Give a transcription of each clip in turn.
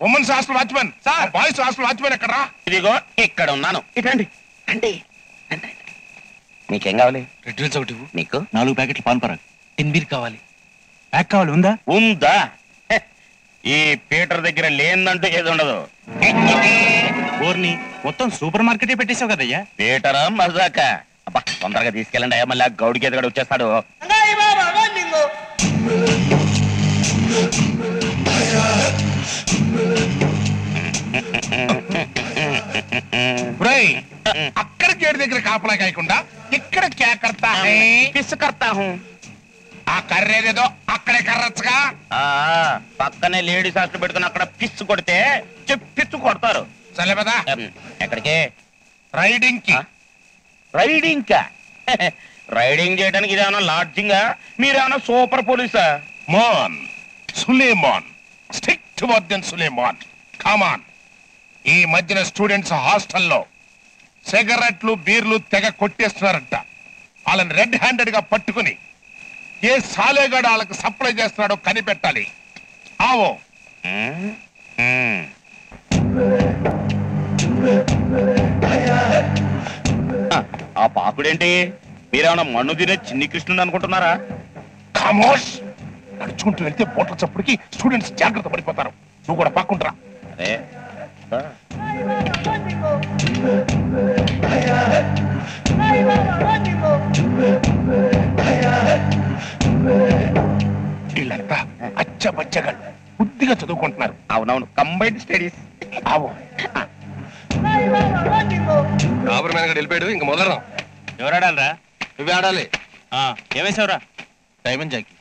Women's hostel watchman sir, boys hostel watchman ఎక్కడా? ఇదిగో ఇక్కడ ఉన్నాను. ఇటండి అంటే మీకేం కావాలి? రెడ్ హిల్స్ ఒకటి నీకు 4 ప్యాకెట్లు పాన్ పరాగ్, 10 బీర్ కావాలి. ప్యాక్ కావాలి, ఉందా? ఉందా? ఈ పీటర్ దగ్గర లేదంటూ ఏది ఉండదు. ఓర్ని మొత్తం సూపర్ మార్కెటే పెట్టేశావు కదయ్యా. పీటరా మజాక? అబ్బా తొందరగా తీసుకెళ్ళండి అయ్యా, మళ్ళీ గౌడికి ఎదుగడ వచ్చేస్తాడు. అక్కడ గేట్ దగ్గర కాపలా కాయకుండా ఇక్కడ కేకర్తా పిసుకర్తా ఆ కర్రేదేదో అక్కడే కర్రచ్చుగా. పక్కనే లేడీస్ హాస్టల్ పెట్టుకుని అక్కడ పిస్సు కొడితే పిచ్చు కొడతారు. సరే పదా. ఎక్కడికి? రైడింగ్ కి. రైడింగ్ కా? రైడింగ్ చేయడానికి ఇదేమన్నా లాడ్జింగా? మీరేమన్నా సూపర్ పోలీసా? Man Suleman, strict warden Suleman. Come on. ఈ మధ్యన స్టూడెంట్స్ హాస్టల్లో సిగరెట్లు బీర్లు తెగ కొట్టేస్తున్నారంట. వాళ్ళని రెడ్ హ్యాండెడ్ గా పట్టుకుని ఏ సాలేగాడు వాళ్ళకి సప్లై చేస్తున్నాడో కనిపెట్టాలి. ఆవో. ఆ పాకుడేంటి? మీరేమన్నా మన్ను తినే చిన్ని కృష్ణుడు అనుకుంటున్నారా? ఖమోష్. నడుచుకుంటూ వెళ్తే బోట్ల చప్పుడుకి స్టూడెంట్స్ జాగ్రత్త పడిపోతారు. నువ్వు కూడా పక్కుంటరా. అరే వీళ్ళంతా అచ్చబచ్చగాళ్ళు, బుద్ధిగా చదువుకుంటున్నారు. అవునవును, కంబైన్డ్ స్టడీస్. ఆవో. కాబర్ మేనగా వెళ్ళిపోయాడు, ఇంక మొదలరా. ఎవరు ఆడాలరా? నువ్వే ఆడాలి. ఏమేసావురా? Diamond Jackie.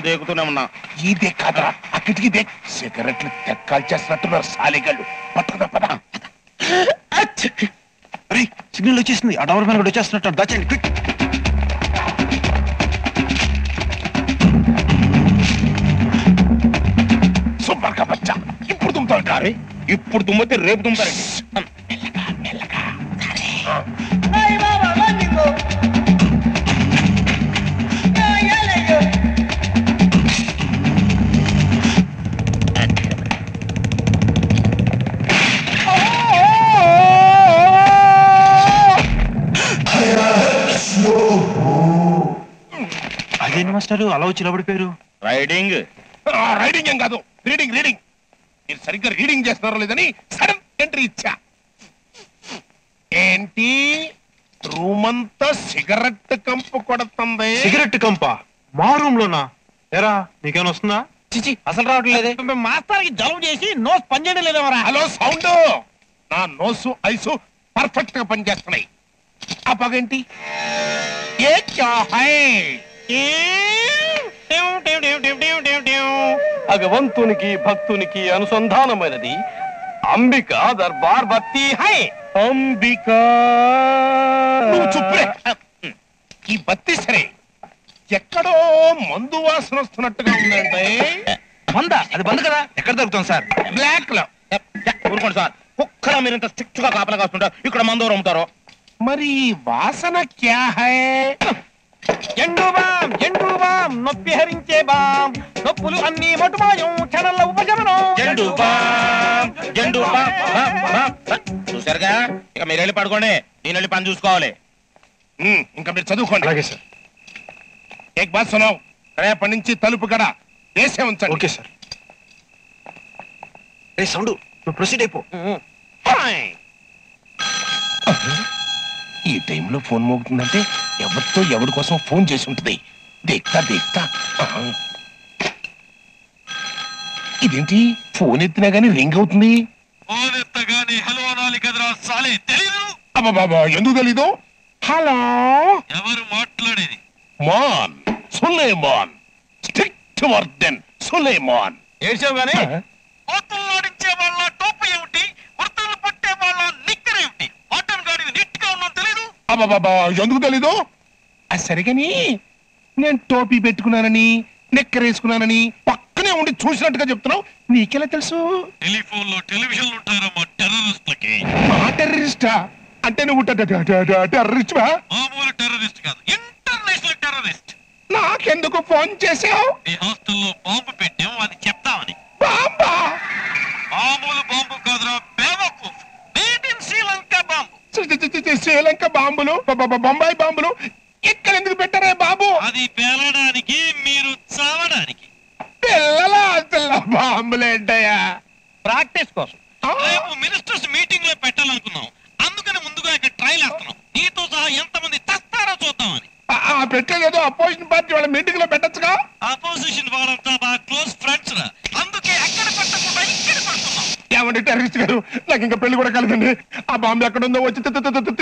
దేకుతూనే ఉన్నా. ఈ దేక్ కాదరా, అక్కడికి దేక్. సిగరెట్లు తెక్కాలు చేస్తున్నట్టున్నారు సాలిగాళ్ళు. పట్టుకున్నా పద. సిగ్నల్ వచ్చేసింది. ఆ డబర్ మ్యాన్ కూడా వచ్చేస్తున్నట్టు. దాచండి క్విక్. సూపర్ గా బచ్చా. ఇప్పుడు తుమ్ముతారు. ఇప్పుడు తుమ్మితే రేపు తుమ్ముతారండి. మెల్లగా. అదేంటి మాస్టారు అలా వచ్చి నిలబడిపోయారు? రైడింగ్. రైడింగ్ ఏం కాదు, రీడింగ్. మీరు సరిగ్గా రీడింగ్ చేస్తున్నారో లేదని సడన్ ఎంట్రీ ఇచ్చా. ఏంటి రూమ్ అంతా సిగరెట్ కంపు కొడుతుంది? సిగరెట్ కంప మా రూమ్ లోనా? ఎరా నీకేమైనా వస్తుందా? చిచి అసలు రావట్లేదే. మాస్టర్కి జలుబు చేసి నోస్ పనిచేయడం లేదేమరా? Hello sound. నా నోసు ఐసు పర్ఫెక్ట్ గా పనిచేస్తున్నాయి. ఆ పగేంటి? ఏ క్యా హై? భగవంతునికి భక్తునికి అనుసంధానమైనది అంబిక దర్బార్ బత్తి హై. అంబికా. నువ్వు చుప్పురే. ఈ బత్తి సరే ఎక్కడో మందు వాసన వస్తున్నట్టుగా ఉందంటే. మందా? అది బంద్ కదా. ఎక్కడ దొరుకుతాం సార్? బ్లాక్ లో. ఊరుకోండి సార్, కుక్కలా మీరు ఇంత స్ట్రిక్ట్ గా కాపలా కాస్తుంటారు. ఇక్కడ మందు అమ్ముతారు. మరి వాసన క్యా హై? జండు బాం నొప్పి హరించే బాం. నొప్పులు అన్ని మటుమాయం, క్షణంలో ఉపశమనం. జండు చూసారుగా. ఇక మీరు వెళ్ళి పడుకోండి, నేను వెళ్ళి పని చూసుకోవాలి. ఇంకా మీరు చదువుకోండి. అలాగే సార్. ఏక్ బాత్ సునావ్. రేపటి నుంచి తలుపు కడ వేసే ఉంచండి. Okay sir. రే సౌండ్, నువ్వు ప్రొసీడ్ అయిపో. ఈ టైంలో ఫోన్ మోగుతుందంటే ఎవరితో ఎవరి కోసం ఫోన్ చేసి ఉంటుంది. దేక్తా. ఇదేంటి ఫోన్ ఎత్తినా గానీ రింగ్ అవుతుంది. హలో అనాలి కదరా సాలే, తెలీదు? అబ్బా ఎందుకు తెలీదు? హలో, ఎవరు మాట్లాడేది? Man Suleman, strict warden Suleman. ఏడ్చావు గానీ కోతుల్లోడించే వాళ్ళ టోపు ఏమిటి, వృత్తులు పట్టే వాళ్ళ నిక్కర్ ఏమిటి? మటన్ గాడిని నీట్ గా ఉన్నాం తెలీదు? అబ్బా ఎందుకు తెలీదు? అది సరిగని నేను టోపీ పెట్టుకున్నానని నెక్కరేసుకున్నానని పక్కనే ఉండి చూసినట్టుగా చెప్తున్నావు. నీకెలా తెలుసు? టెలిఫోన్ లో టెలివిజన్లు ఉంటారమ్మా టెర్రరిస్టులకి. మా టెర్రరిస్ట్ టెర్రరిస్టా? అంటే నువ్వు టెర్రరిస్ట్వా? మామూలు టెర్రరిస్ట్ కాదు, ఇంటర్నేషనల్ టెర్రరిస్ట్. నాకెందుకు ఫోన్ చేసావు? ఈ హాస్టల్లో బాంబు పెట్టాం, అది చెప్తామని. బాంబా? మామూలు బాంబు కాదురా బేవకూఫ్, made in Sri Lanka bomb. Sri Lanka బాంబులు, బొంబాయి బాంబులు ఇక్కడ ఎందుకు పెట్టారే బాబు? అది పేలడానికి, మీరు చావడానికి. పిల్లల బాంబులేంటయ్యా? ప్రాక్టీస్ కోసం. రేపు మినిస్టర్స్ మీటింగ్ లో పెట్టాలనుకున్నాం, అందుకని ముందుగా ఇక్కడ ట్రైల్ వేస్తున్నాం. నీతో సహా ఎంతమంది తెస్తారో చూద్దామని. పెట్టేదేదో అపోజిషన్ పార్టీ వాళ్ళ మీటింగ్ లో పెట్టచ్చుగా? అపోజిషన్ వాళ్ళంతా మా క్లోజ్ ఫ్రెండ్స్ రా, అందుకే అక్కడ పెట్టకుండా ఇక్కడ పెడుతున్నాం. ఏమండి టెర్రరిస్ట్ గారు, నాకు ఇంకా పెళ్లి కూడా కలదండి. ఆ బాంబు ఎక్కడ ఉందో వచ్చి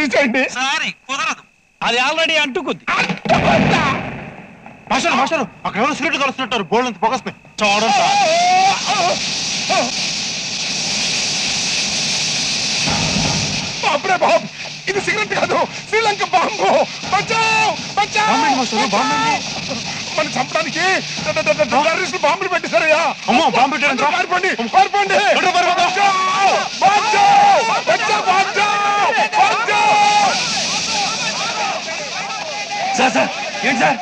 తీసేయండి. సారీ, కుదరదు. అది ఆల్రెడీ అంటుకుంది. మాస్టర్ మాస్టర్ అక్కడ ఎవరు సిగరెట్ కలుస్తున్నట్టారు, బోల్డ్ అంత పొగస్తున్నాయి చూడండి. బాబురే బాబు, ఇది సిగరెట్ కాదు, శ్రీలంక బాంబు. బచావ్ బచావ్. మన చంపడానికి టెర్రరిస్టులు బాంబులు పెట్టేశారయ్యా. అమ్మో బాంబు పెట్టారంట. పారిపోండి పారిపోండి. బచావ్ బచావ్ బచావ్ బచావ్ బచావ్. సార్ సార్ ఏంటి సార్?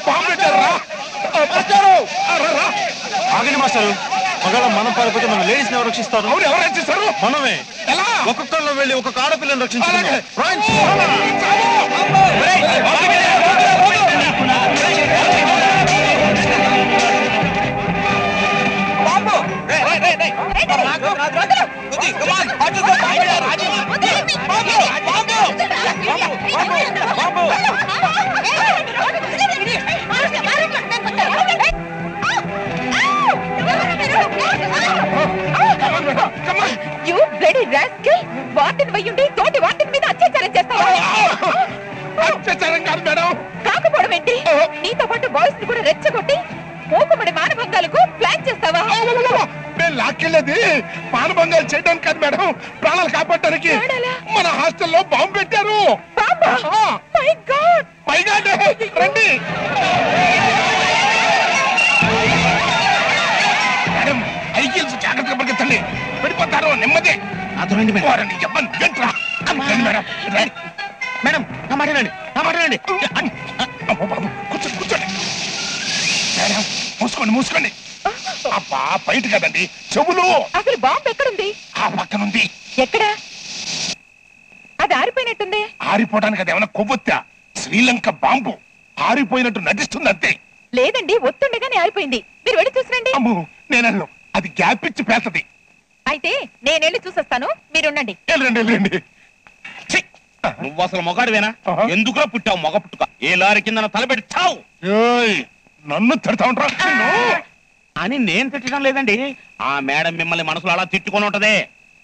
బాంబు పెట్టారా? బచారు. ఆగండి మాస్టర్, ఒకవేళ మనం పారిపోతే మన లేడీస్ ఎవరు రక్షిస్తారు? అవును, ఎవరు రక్షిస్తారు? మనమే. ఎలా? ఒక్కొక్కళ్ళు వెళ్ళి ఒక్కొక్క ఆడపిల్లని రక్షించుకుందాం. అలాగే. Friends, You bloody rascal! వాటిని వయ్యుండి తోటి వాటిని మీద అత్యాచారం చేస్తావా? అత్యాచారం కాదు మేడం. కాకపోవడం ఏంటి? నీతో పాటు బాయ్స్ ని కూడా రెచ్చగొట్టి మూకుమడి మానభంగాలకు ప్లాన్ చేస్తావా? నేను లాక్కెళ్ళేది మానభంగాలు చేయడానికి కాదు మేడం, ప్రాణాలు కాపాడటానికి. ప్రాణాలా? మన హాస్టల్లో బాంబు పెట్టారు. బాంబా? My god! పైగా రండి మేడం, ఐకిల్స్ జాగ్రత్తగా పరిగెత్తండి, పడిపోతారు. నెమ్మదే. అర్థమైంది మేడం. వారండి చెప్పండి. ఏంట్రా? రండి మేడం, రండి. మేడం నా మాట్లాడండి, నా మాట్లాడండి. అమ్మో బాబు, కూర్చోండి కూర్చోండి. మేడం మూసుకోండి మూసుకోండి. అబ్బా బయట కదండి, చెవులు. అసలు బాంబు ఎక్కడుంది? ఆ పక్కనుంది. ఎక్కడ? అది ఆరిపోయినట్టుంది. ఆరిపోవడానికి అది ఏమైనా కొవ్వొత్తా? శ్రీలంక బాంబు ఆరిపోయినట్టు నటిస్తుంది అంతే. లేదండి, ఒత్తుండగానే ఆరిపోయింది. మీరు వెళ్ళి చూసిరండి. అమ్ము నేనన్ను, అది గ్యాప్ ఇచ్చి పేల్తది. అయితే నేనెళ్ళి చూసొస్తాను, మీరుండండి. వెళ్ళండి వెళ్ళండి. ఛీ! నువ్వు అసలు మొగాడివేనా? ఆహా. ఎందుకురా పుట్టావు మొగ పుట్టుక? ఏ లారీ కింద తలబెట్టి చావు ఏయ్, నన్ను తిడతా ఉంటా అని నేను తిట్టడం లేదండి. ఆ మేడం మిమ్మల్ని మనసులో అలా తిట్టుకొని ఉంటదే.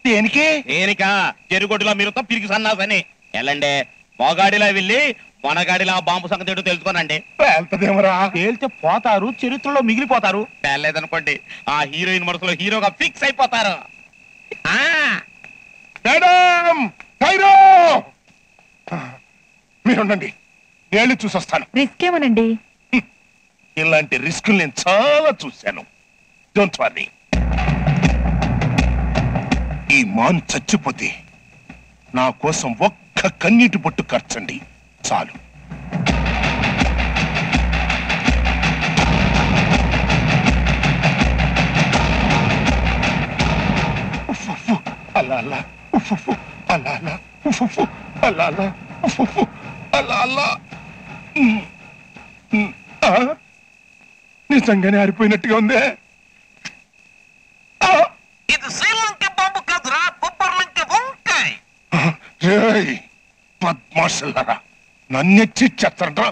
దేనికి? దేనిక? చెరుగొడ్డులా మీరు పిరికి సన్నాసని. ఎల్లండి, మొగాడిలా వెళ్ళి మొనగాడిలా బాంబు సంగతి ఏంటో తెలుసుకోనండి. పేల్తదేమరా? తేల్తే పోతారు, చరిత్రలో మిగిలిపోతారు. పేర్లేదనుకోండి, ఆ హీరోయిన్ మనసులో హీరోగా ఫిక్స్ అయిపోతారు. ఆ మేడం హైరో, మీరుండండి, నేను చూసొస్తాను. రిస్క్ ఏమోనండి. ఇలాంటి రిస్కులు నేను చాలా చూశాను. Don't worry. ఈ మాన్ చచ్చిపోతే నా కోసం ఒక్క కన్నీటి పొట్టు ఖర్చండి చాలు. అలా అలా ఉఫ్ఫు, అలా అలా ఉఫ్ఫు, అలా అలా ఉఫ్ఫు, అలా అలా. నిజంగానే ఆరిపోయినట్టుగా ఉందే. ఇది శ్రీలంక బాంబు కాదురా, బొబ్బర్లంక వంకాయ్. రేయ్, పద్మాషులారా, నన్నెచ్చి చెత్తరా.